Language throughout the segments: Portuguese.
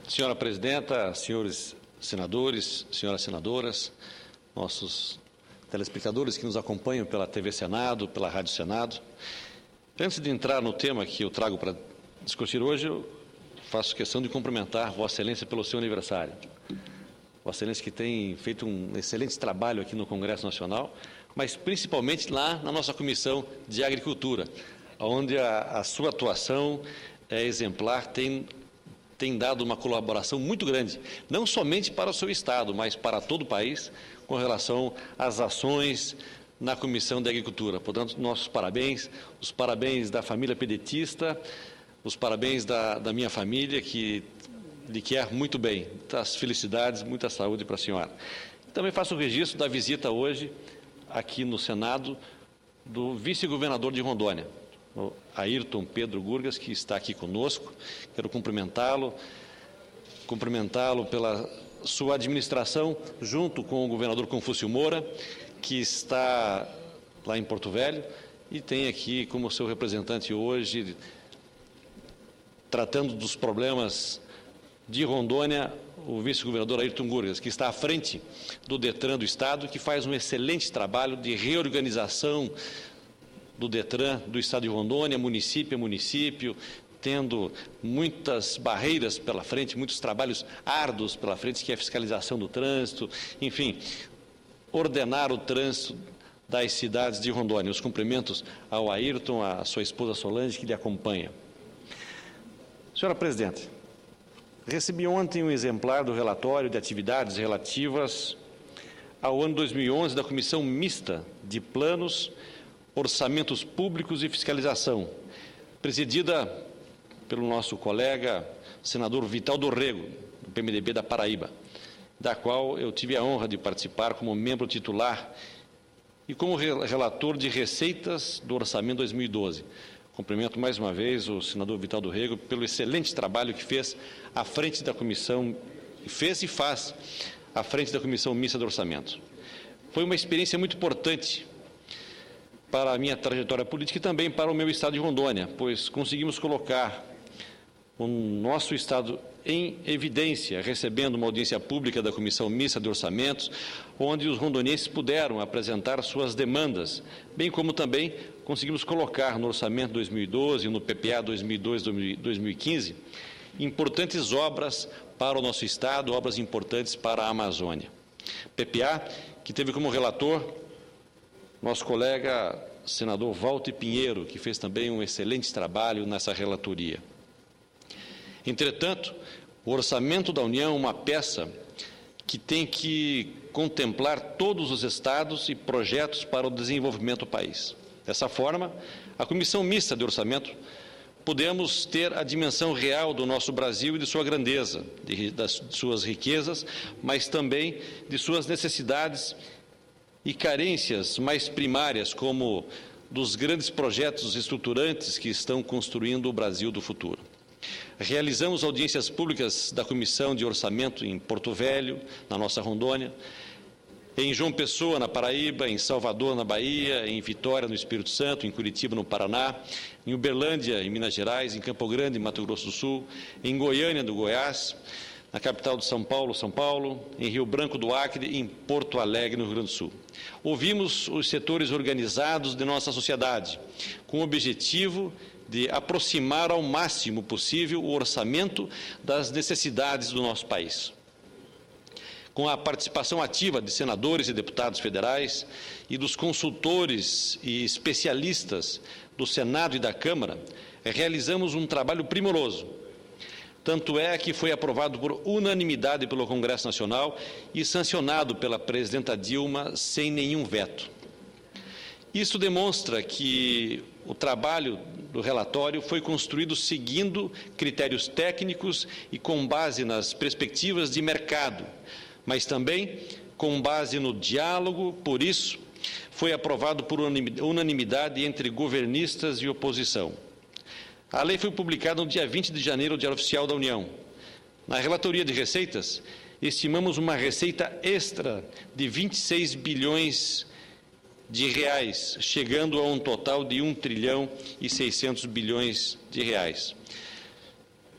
Senhora Presidenta, senhores senadores, senhoras senadoras, nossos telespectadores que nos acompanham pela TV Senado, pela Rádio Senado. Antes de entrar no tema que eu trago para discutir hoje, eu faço questão de cumprimentar Vossa Excelência pelo seu aniversário. Vossa Excelência que tem feito um excelente trabalho aqui no Congresso Nacional, mas principalmente lá na nossa Comissão de Agricultura, onde a sua atuação é exemplar, tem dado uma colaboração muito grande, não somente para o seu Estado, mas para todo o país, com relação às ações na Comissão de Agricultura. Portanto, nossos parabéns, os parabéns da família pedetista, os parabéns da minha família, que lhe quer muito bem. Muitas felicidades, muita saúde para a senhora. Também faço o registro da visita hoje, aqui no Senado, do vice-governador de Rondônia, o Ayrton Pedro Gurgas, que está aqui conosco. Quero cumprimentá-lo pela sua administração, junto com o governador Confúcio Moura, que está lá em Porto Velho, e tem aqui como seu representante hoje, tratando dos problemas de Rondônia, o vice-governador Ayrton Gurgas, que está à frente do DETRAN do Estado, que faz um excelente trabalho de reorganização do DETRAN do Estado de Rondônia, município a município, tendo muitas barreiras pela frente, muitos trabalhos árduos pela frente, que é a fiscalização do trânsito, enfim, ordenar o trânsito das cidades de Rondônia. Os cumprimentos ao Ayrton, à sua esposa Solange, que lhe acompanha. Senhora Presidente, recebi ontem um exemplar do relatório de atividades relativas ao ano 2011 da Comissão Mista de Planos, Orçamentos Públicos e Fiscalização, presidida pelo nosso colega, senador Vital do Rego, do PMDB da Paraíba, da qual eu tive a honra de participar como membro titular e como relator de receitas do Orçamento 2012. Cumprimento mais uma vez o senador Vital do Rego pelo excelente trabalho que fez à frente da comissão, fez e faz à frente da Comissão Mista de Orçamento. Foi uma experiência muito importante para a minha trajetória política e também para o meu Estado de Rondônia, pois conseguimos colocar o nosso Estado em evidência, recebendo uma audiência pública da Comissão Mista de Orçamentos, onde os rondonienses puderam apresentar suas demandas, bem como também conseguimos colocar no Orçamento 2012 e no PPA 2012-2015 importantes obras para o nosso Estado, obras importantes para a Amazônia. PPA, que teve como relator nosso colega senador Walter Pinheiro, que fez também um excelente trabalho nessa relatoria. Entretanto, o Orçamento da União é uma peça que tem que contemplar todos os estados e projetos para o desenvolvimento do país. Dessa forma, a Comissão Mista de Orçamento podemos ter a dimensão real do nosso Brasil e de sua grandeza, das suas riquezas, mas também de suas necessidades e carências mais primárias, como dos grandes projetos estruturantes que estão construindo o Brasil do futuro. Realizamos audiências públicas da Comissão de Orçamento em Porto Velho, na nossa Rondônia, em João Pessoa, na Paraíba, em Salvador, na Bahia, em Vitória, no Espírito Santo, em Curitiba, no Paraná, em Uberlândia, em Minas Gerais, em Campo Grande, em Mato Grosso do Sul, em Goiânia, do Goiás, na capital de São Paulo, em Rio Branco do Acre e em Porto Alegre, no Rio Grande do Sul. Ouvimos os setores organizados de nossa sociedade, com o objetivo de aproximar ao máximo possível o orçamento das necessidades do nosso país. Com a participação ativa de senadores e deputados federais e dos consultores e especialistas do Senado e da Câmara, realizamos um trabalho primoroso. Tanto é que foi aprovado por unanimidade pelo Congresso Nacional e sancionado pela presidenta Dilma sem nenhum veto. Isso demonstra que o trabalho do relatório foi construído seguindo critérios técnicos e com base nas perspectivas de mercado, mas também com base no diálogo. Por isso, foi aprovado por unanimidade entre governistas e oposição. A lei foi publicada no dia 20 de janeiro, no Diário Oficial da União. Na relatoria de receitas, estimamos uma receita extra de 26 bilhões de reais, chegando a um total de 1 trilhão e 600 bilhões de reais.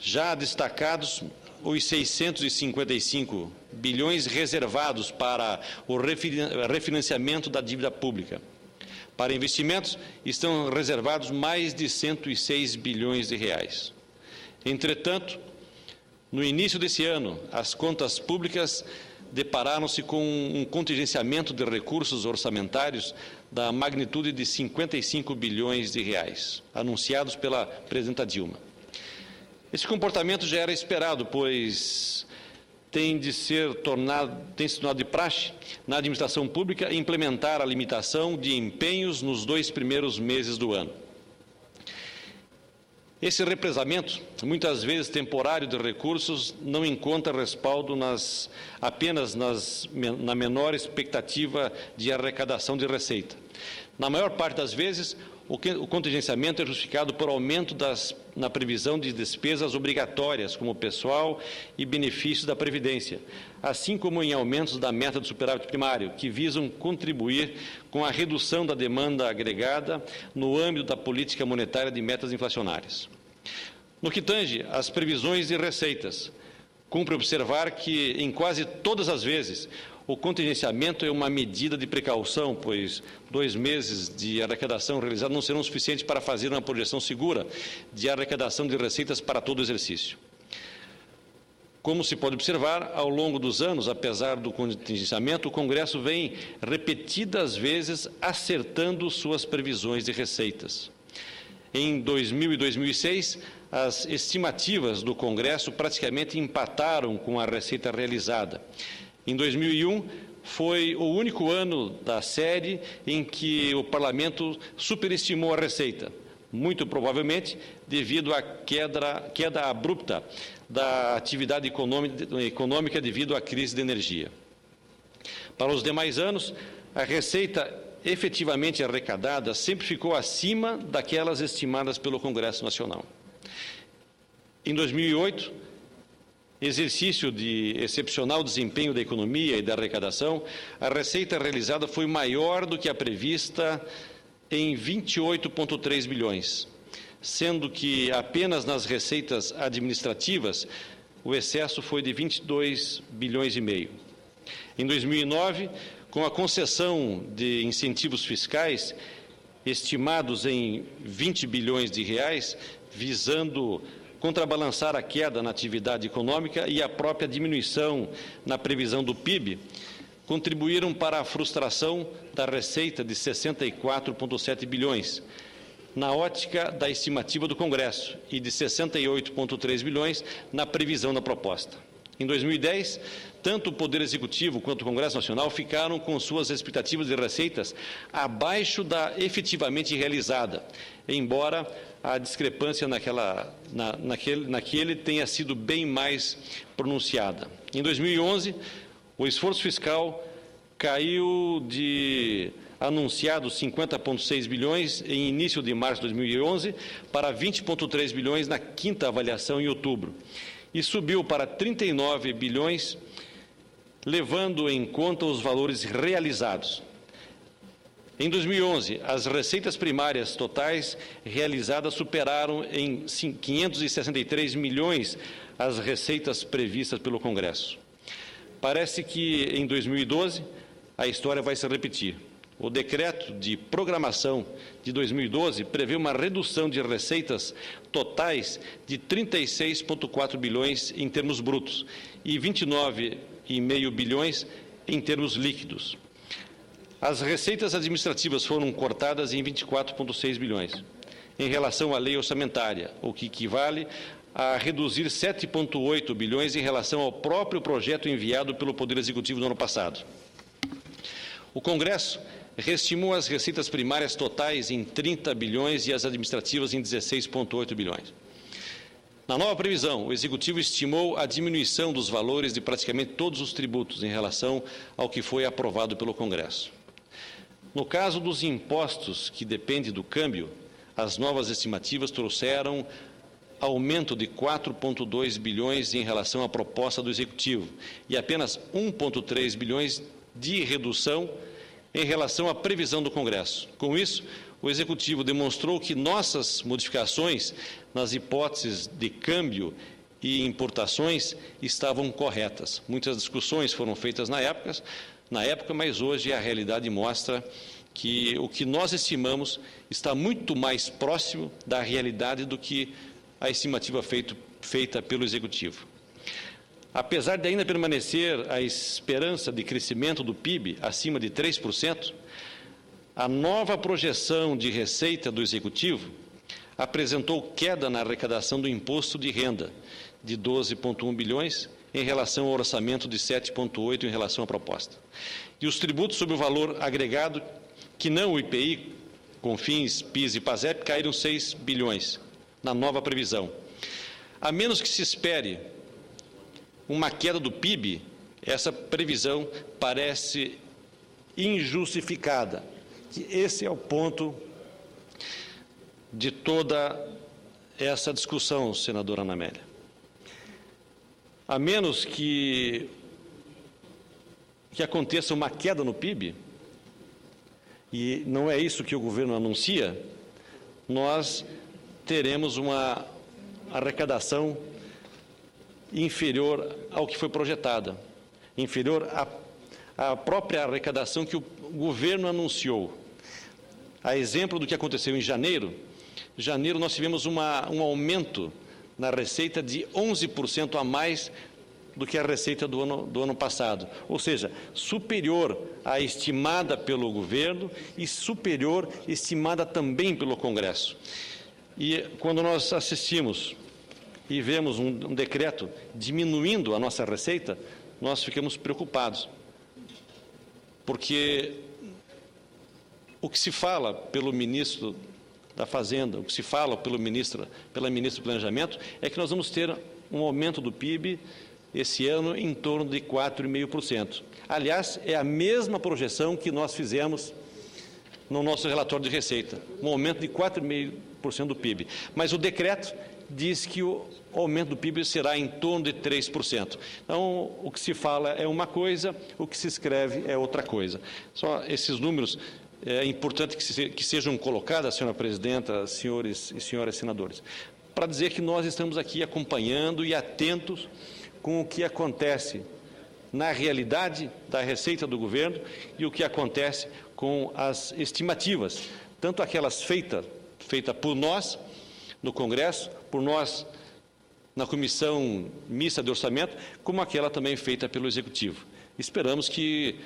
Já destacados os 655 bilhões reservados para o refinanciamento da dívida pública. Para investimentos, estão reservados mais de 106 bilhões de reais. Entretanto, no início desse ano, as contas públicas depararam-se com um contingenciamento de recursos orçamentários da magnitude de 55 bilhões de reais, anunciados pela presidenta Dilma. Esse comportamento já era esperado, pois tem se tornado de praxe na administração pública implementar a limitação de empenhos nos 2 primeiros meses do ano. Esse represamento, muitas vezes temporário de recursos, não encontra respaldo apenas na menor expectativa de arrecadação de receita. Na maior parte das vezes, o contingenciamento é justificado por aumento na previsão de despesas obrigatórias, como pessoal e benefícios da Previdência, assim como em aumentos da meta do superávit primário, que visam contribuir com a redução da demanda agregada no âmbito da política monetária de metas inflacionárias. No que tange às previsões de receitas, cumpre observar que, em quase todas as vezes, o contingenciamento é uma medida de precaução, pois 2 meses de arrecadação realizada não serão suficientes para fazer uma projeção segura de arrecadação de receitas para todo o exercício. Como se pode observar, ao longo dos anos, apesar do contingenciamento, o Congresso vem repetidas vezes acertando suas previsões de receitas. Em 2000 e 2006, as estimativas do Congresso praticamente empataram com a receita realizada. Em 2001, foi o único ano da série em que o Parlamento superestimou a receita, muito provavelmente devido à queda abrupta da atividade econômica devido à crise de energia. Para os demais anos, a receita efetivamente arrecadada sempre ficou acima daquelas estimadas pelo Congresso Nacional. Em 2008, exercício de excepcional desempenho da economia e da arrecadação, a receita realizada foi maior do que a prevista em 28,3 bilhões, sendo que apenas nas receitas administrativas o excesso foi de 22 bilhões e meio. Em 2009, com a concessão de incentivos fiscais estimados em 20 bilhões de reais, visando contrabalançar a queda na atividade econômica e a própria diminuição na previsão do PIB, contribuíram para a frustração da receita de 64,7 bilhões, na ótica da estimativa do Congresso, e de 68,3 bilhões na previsão da proposta. Em 2010, tanto o Poder Executivo quanto o Congresso Nacional ficaram com suas expectativas de receitas abaixo da efetivamente realizada, embora a discrepância naquele tenha sido bem mais pronunciada. Em 2011, o esforço fiscal caiu de anunciados 50,6 bilhões em início de março de 2011 para 20,3 bilhões na quinta avaliação em outubro, e subiu para 39 bilhões, levando em conta os valores realizados. Em 2011, as receitas primárias totais realizadas superaram em 563 milhões as receitas previstas pelo Congresso. Parece que em 2012 a história vai se repetir. O decreto de programação de 2012 prevê uma redução de receitas totais de 36,4 bilhões em termos brutos e 29,5 bilhões em termos líquidos. As receitas administrativas foram cortadas em 24,6 bilhões, em relação à lei orçamentária, o que equivale a reduzir 7,8 bilhões em relação ao próprio projeto enviado pelo Poder Executivo no ano passado. O Congresso reestimou as receitas primárias totais em 30 bilhões e as administrativas em 16,8 bilhões. Na nova previsão, o Executivo estimou a diminuição dos valores de praticamente todos os tributos em relação ao que foi aprovado pelo Congresso. No caso dos impostos que dependem do câmbio, as novas estimativas trouxeram aumento de 4,2 bilhões em relação à proposta do Executivo e apenas 1,3 bilhões de redução em relação à previsão do Congresso. Com isso, o Executivo demonstrou que nossas modificações nas hipóteses de câmbio e importações estavam corretas. Muitas discussões foram feitas na época, mas hoje a realidade mostra que o que nós estimamos está muito mais próximo da realidade do que a estimativa feita pelo Executivo. Apesar de ainda permanecer a esperança de crescimento do PIB acima de 3%, a nova projeção de receita do Executivo apresentou queda na arrecadação do imposto de renda, de 12,1 bilhões, em relação ao orçamento de 7,8 em relação à proposta. E os tributos sobre o valor agregado, que não o IPI, CONFINS, PIS e PASEP, caíram 6 bilhões na nova previsão. A menos que se espere uma queda do PIB, essa previsão parece injustificada. Esse é o ponto de toda essa discussão, senadora Ana Amélia. A menos que aconteça uma queda no PIB, e não é isso que o governo anuncia, nós teremos uma arrecadação inferior ao que foi projetada, inferior à própria arrecadação que o governo anunciou. A exemplo do que aconteceu em janeiro, nós tivemos um aumento na receita de 11% a mais do que a receita do ano passado, ou seja, superior à estimada pelo governo e superior estimada também pelo Congresso. E quando nós assistimos e vemos um decreto diminuindo a nossa receita, nós ficamos preocupados, porque o que se fala pelo ministro da Fazenda, o que se fala pela ministra do Planejamento, é que nós vamos ter um aumento do PIB esse ano em torno de 4,5%. Aliás, é a mesma projeção que nós fizemos no nosso relatório de receita, um aumento de 4,5% do PIB. Mas o decreto diz que o aumento do PIB será em torno de 3%. Então, o que se fala é uma coisa, o que se escreve é outra coisa. Só esses números é importante que sejam colocados, senhora presidenta, senhores e senhoras senadores, para dizer que nós estamos aqui acompanhando e atentos com o que acontece na realidade da receita do governo e o que acontece com as estimativas, tanto aquelas feitas por nós no Congresso, por nós na Comissão Mista de Orçamento, como aquela também feita pelo Executivo. Esperamos que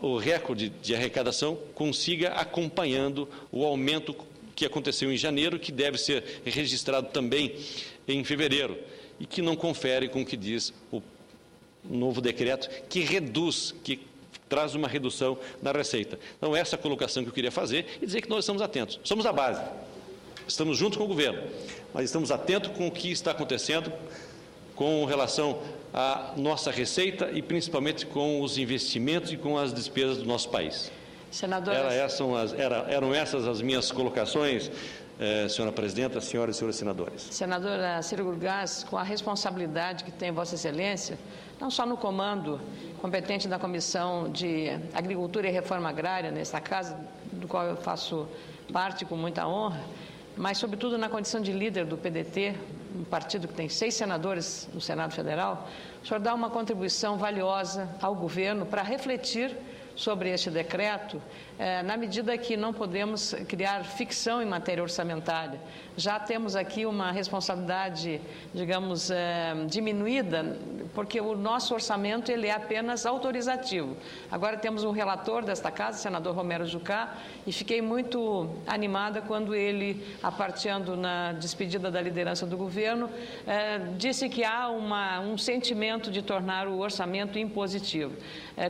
o recorde de arrecadação consiga acompanhando o aumento que aconteceu em janeiro, que deve ser registrado também em fevereiro, e que não confere com o que diz o novo decreto, que traz uma redução na receita. Então, essa é a colocação que eu queria fazer e dizer que nós estamos atentos. Somos a base, estamos junto com o governo, mas estamos atentos com o que está acontecendo com relação à nossa receita e principalmente com os investimentos e com as despesas do nosso país. Senadora... Eram essas as minhas colocações, senhora presidenta, senhoras e senhores senadores. Senadora Ciro Gurgás, com a responsabilidade que tem Vossa Excelência, não só no comando competente da Comissão de Agricultura e Reforma Agrária, nesta casa, do qual eu faço parte com muita honra, mas, sobretudo, na condição de líder do PDT, um partido que tem 6 senadores no Senado Federal, o senhor dá uma contribuição valiosa ao governo para refletir sobre este decreto, na medida que não podemos criar ficção em matéria orçamentária. Já temos aqui uma responsabilidade, digamos, diminuída, porque o nosso orçamento ele é apenas autorizativo. Agora temos um relator desta casa, o senador Romero Jucá, e fiquei muito animada quando ele, aparteando na despedida da liderança do governo, disse que há um sentimento de tornar o orçamento impositivo.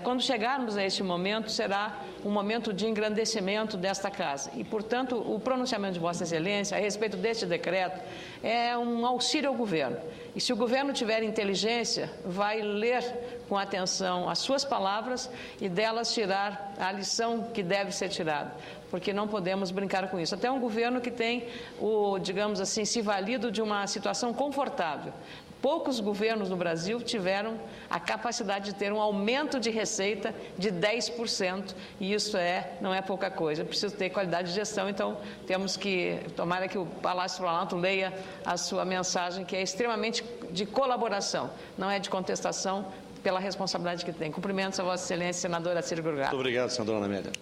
Quando chegarmos a este momento, será um momento de engrandecimento desta casa. E, portanto, o pronunciamento de Vossa Excelência a respeito deste decreto é um auxílio ao governo. E se o governo tiver inteligência, vai ler com atenção as suas palavras e delas tirar a lição que deve ser tirada, porque não podemos brincar com isso. Até um governo que tem, digamos assim, se valido de uma situação confortável Poucos governos no Brasil tiveram a capacidade de ter um aumento de receita de 10%, e isso não é pouca coisa. É preciso ter qualidade de gestão, então temos que, tomara que o Palácio do Planalto leia a sua mensagem, que é extremamente de colaboração, não é de contestação, pela responsabilidade que tem. Cumprimentos a Vossa Excelência, senadora Ciro Burgatti. Muito obrigado, senadora Ana Amélia.